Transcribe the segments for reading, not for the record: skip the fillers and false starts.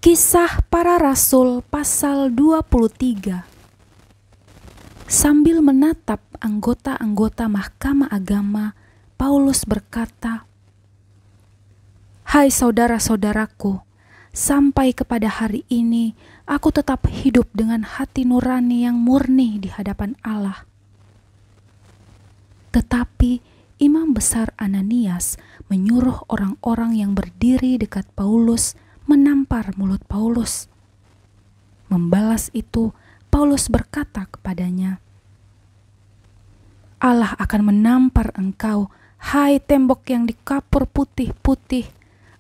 Kisah Para Rasul pasal 23. Sambil menatap anggota-anggota Mahkamah Agama, Paulus berkata, "Hai saudara-saudaraku, sampai kepada hari ini aku tetap hidup dengan hati nurani yang murni di hadapan Allah." Tetapi Imam Besar Ananias menyuruh orang-orang yang berdiri dekat Paulus menampar mulut Paulus. Membalas itu, Paulus berkata kepadanya, "Allah akan menampar engkau, hai tembok yang dikapur putih-putih.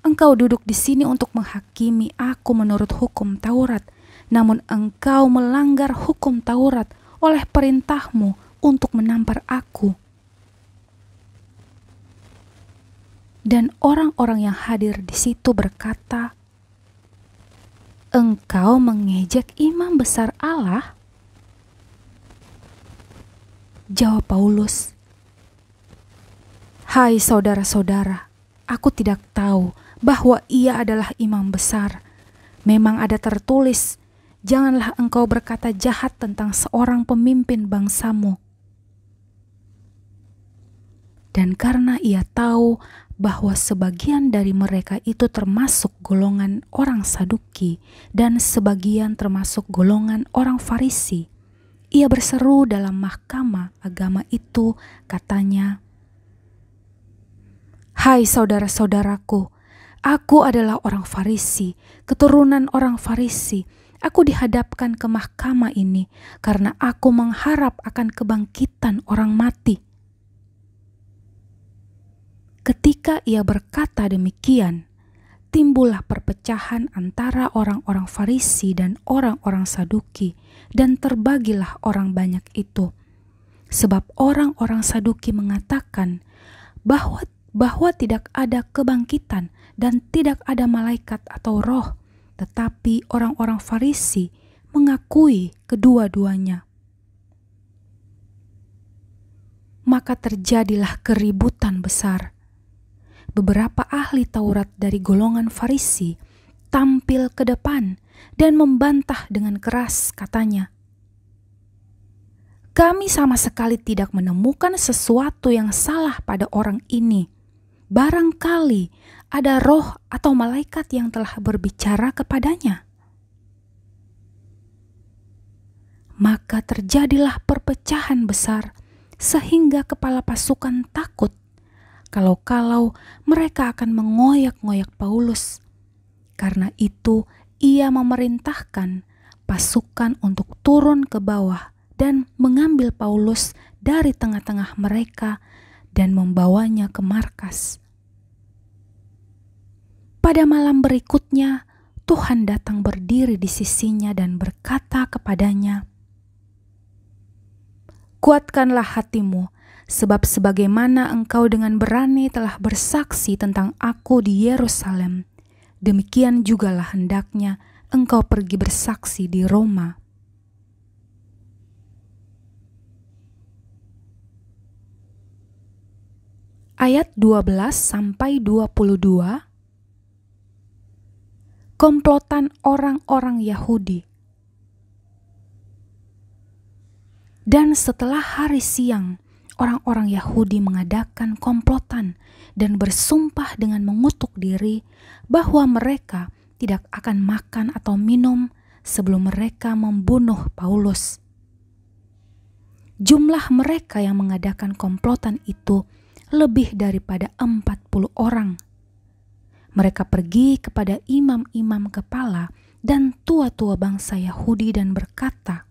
Engkau duduk di sini untuk menghakimi aku menurut hukum Taurat, namun engkau melanggar hukum Taurat oleh perintahmu untuk menampar aku." Dan orang-orang yang hadir di situ berkata, "Engkau mengejek imam besar Allah?" Jawab Paulus, "Hai saudara-saudara, aku tidak tahu bahwa ia adalah imam besar. Memang ada tertulis, janganlah engkau berkata jahat tentang seorang pemimpin bangsamu." Dan karena ia tahu bahwa sebagian dari mereka itu termasuk golongan orang Saduki dan sebagian termasuk golongan orang Farisi, ia berseru dalam mahkamah agama itu, katanya, "Hai saudara-saudaraku, aku adalah orang Farisi, keturunan orang Farisi. Aku dihadapkan ke mahkamah ini karena aku mengharap akan kebangkitan orang mati." Ketika ia berkata demikian, timbullah perpecahan antara orang-orang Farisi dan orang-orang Saduki, dan terbagilah orang banyak itu. Sebab orang-orang Saduki mengatakan bahwa tidak ada kebangkitan dan tidak ada malaikat atau roh, tetapi orang-orang Farisi mengakui kedua-duanya. Maka terjadilah keributan besar. Beberapa ahli Taurat dari golongan Farisi tampil ke depan dan membantah dengan keras, katanya, "Kami sama sekali tidak menemukan sesuatu yang salah pada orang ini. Barangkali ada roh atau malaikat yang telah berbicara kepadanya." Maka terjadilah perpecahan besar sehingga kepala pasukan takut kalau-kalau mereka akan mengoyak-ngoyak Paulus. Karena itu ia memerintahkan pasukan untuk turun ke bawah dan mengambil Paulus dari tengah-tengah mereka dan membawanya ke markas. Pada malam berikutnya, Tuhan datang berdiri di sisinya dan berkata kepadanya, "Kuatkanlah hatimu, sebab sebagaimana engkau dengan berani telah bersaksi tentang aku di Yerusalem, demikian jugalah hendaknya engkau pergi bersaksi di Roma." Ayat 12-22. Komplotan orang-orang Yahudi. Dan setelah hari siang, orang-orang Yahudi mengadakan komplotan dan bersumpah dengan mengutuk diri bahwa mereka tidak akan makan atau minum sebelum mereka membunuh Paulus. Jumlah mereka yang mengadakan komplotan itu lebih daripada 40 orang. Mereka pergi kepada imam-imam kepala dan tua-tua bangsa Yahudi dan berkata,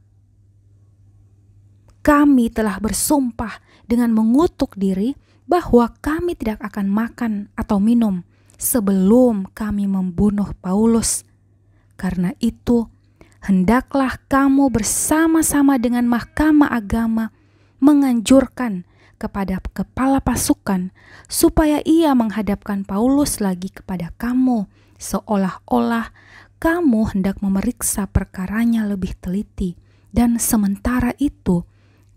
"Kami telah bersumpah dengan mengutuk diri bahwa kami tidak akan makan atau minum sebelum kami membunuh Paulus. Karena itu, hendaklah kamu bersama-sama dengan Mahkamah Agama menganjurkan kepada kepala pasukan supaya ia menghadapkan Paulus lagi kepada kamu, seolah-olah kamu hendak memeriksa perkaranya lebih teliti, dan sementara itu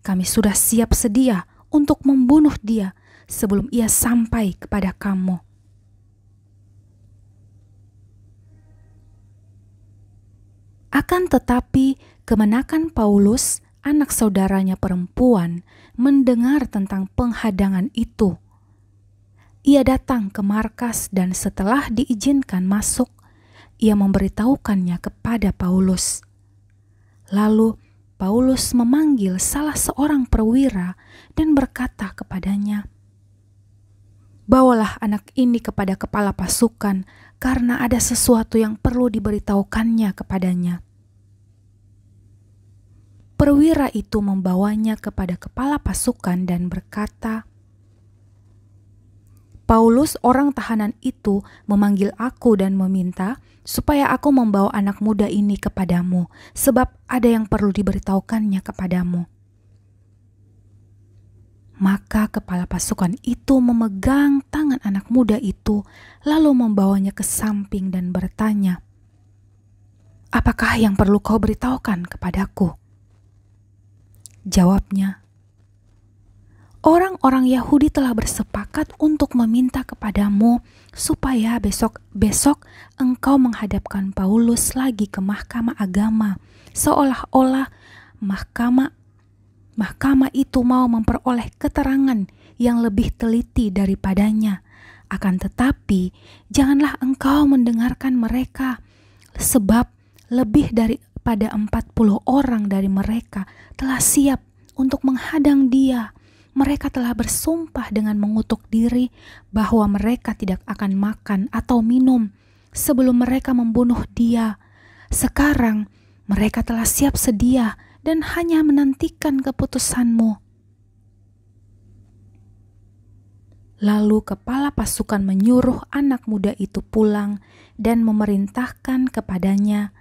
kami sudah siap sedia untuk membunuh dia sebelum ia sampai kepada kamu." Akan tetapi, kemenakan Paulus, anak saudaranya perempuan, mendengar tentang penghadangan itu. Ia datang ke markas dan setelah diizinkan masuk, ia memberitahukannya kepada Paulus. Lalu Paulus memanggil salah seorang perwira dan berkata kepadanya, "Bawalah anak ini kepada kepala pasukan, karena ada sesuatu yang perlu diberitahukannya kepadanya." Perwira itu membawanya kepada kepala pasukan dan berkata, "Paulus, orang tahanan itu, memanggil aku dan meminta supaya aku membawa anak muda ini kepadamu, sebab ada yang perlu diberitahukannya kepadamu." Maka kepala pasukan itu memegang tangan anak muda itu, lalu membawanya ke samping dan bertanya, "Apakah yang perlu kau beritahukan kepadaku?" Jawabnya, "Orang-orang Yahudi telah bersepakat untuk meminta kepadamu supaya besok engkau menghadapkan Paulus lagi ke mahkamah agama, seolah-olah mahkamah itu mau memperoleh keterangan yang lebih teliti daripadanya. Akan tetapi, janganlah engkau mendengarkan mereka, sebab lebih daripada 40 orang dari mereka telah siap untuk menghadang dia. Mereka telah bersumpah dengan mengutuk diri bahwa mereka tidak akan makan atau minum sebelum mereka membunuh dia. Sekarang mereka telah siap sedia dan hanya menantikan keputusanmu." Lalu kepala pasukan menyuruh anak muda itu pulang dan memerintahkan kepadanya,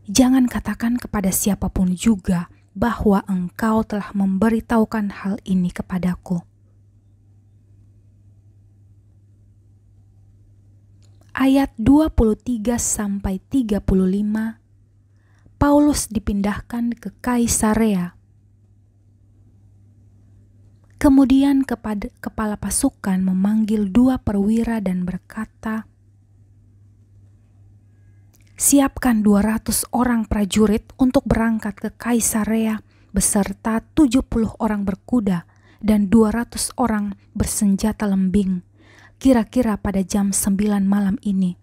"Jangan katakan kepada siapapun juga bahwa engkau telah memberitahukan hal ini kepadaku." Ayat 23-35, Paulus dipindahkan ke Kaisarea. Kemudian kepala pasukan memanggil 2 perwira dan berkata, "Siapkan 200 orang prajurit untuk berangkat ke Kaisarea beserta 70 orang berkuda dan 200 orang bersenjata lembing, kira-kira pada jam 9 malam ini.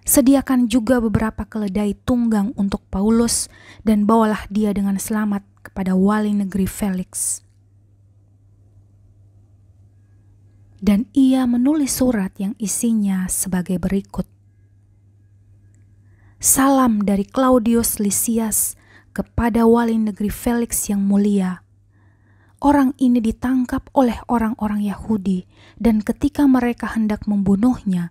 Sediakan juga beberapa keledai tunggang untuk Paulus dan bawalah dia dengan selamat kepada wali negeri Felix." Dan ia menulis surat yang isinya sebagai berikut: "Salam dari Claudius Lysias kepada wali negeri Felix yang mulia. Orang ini ditangkap oleh orang-orang Yahudi, dan ketika mereka hendak membunuhnya,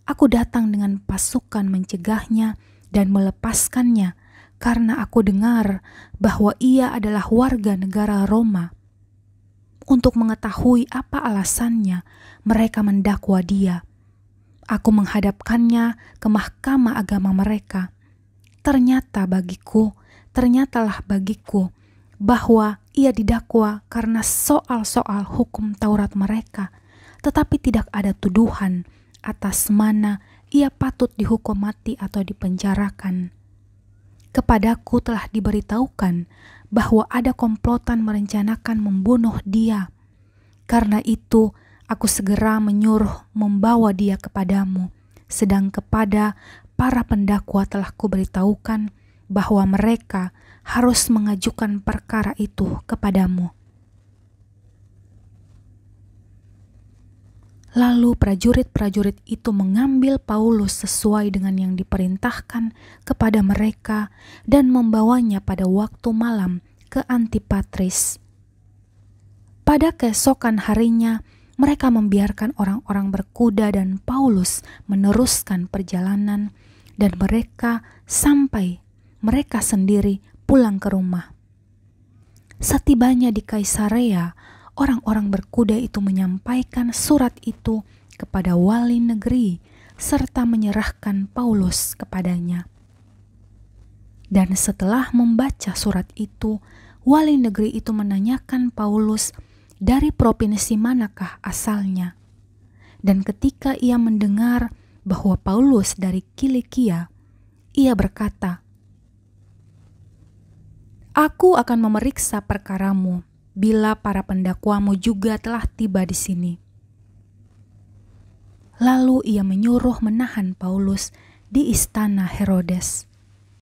aku datang dengan pasukan mencegahnya dan melepaskannya, karena aku dengar bahwa ia adalah warga negara Roma. Untuk mengetahui apa alasannya, mereka mendakwa dia. Aku menghadapkannya ke mahkamah agama mereka. Ternyatalah bagiku bahwa ia didakwa karena soal-soal hukum Taurat mereka, tetapi tidak ada tuduhan atas mana ia patut dihukum mati atau dipenjarakan. Kepadaku telah diberitahukan bahwa ada komplotan merencanakan membunuh dia. Karena itu, aku segera menyuruh membawa dia kepadamu, sedang kepada para pendakwa telah kuberitahukan bahwa mereka harus mengajukan perkara itu kepadamu." Lalu prajurit-prajurit itu mengambil Paulus sesuai dengan yang diperintahkan kepada mereka dan membawanya pada waktu malam ke Antipatris. Pada keesokan harinya, mereka membiarkan orang-orang berkuda dan Paulus meneruskan perjalanan, dan mereka sendiri pulang ke rumah. Setibanya di Kaisarea, orang-orang berkuda itu menyampaikan surat itu kepada wali negeri serta menyerahkan Paulus kepadanya. Dan setelah membaca surat itu, wali negeri itu menanyakan Paulus dari provinsi manakah asalnya. Dan ketika ia mendengar bahwa Paulus dari Kilikia, ia berkata, "Aku akan memeriksa perkaramu bila para pendakwamu juga telah tiba di sini." Lalu ia menyuruh menahan Paulus di istana Herodes.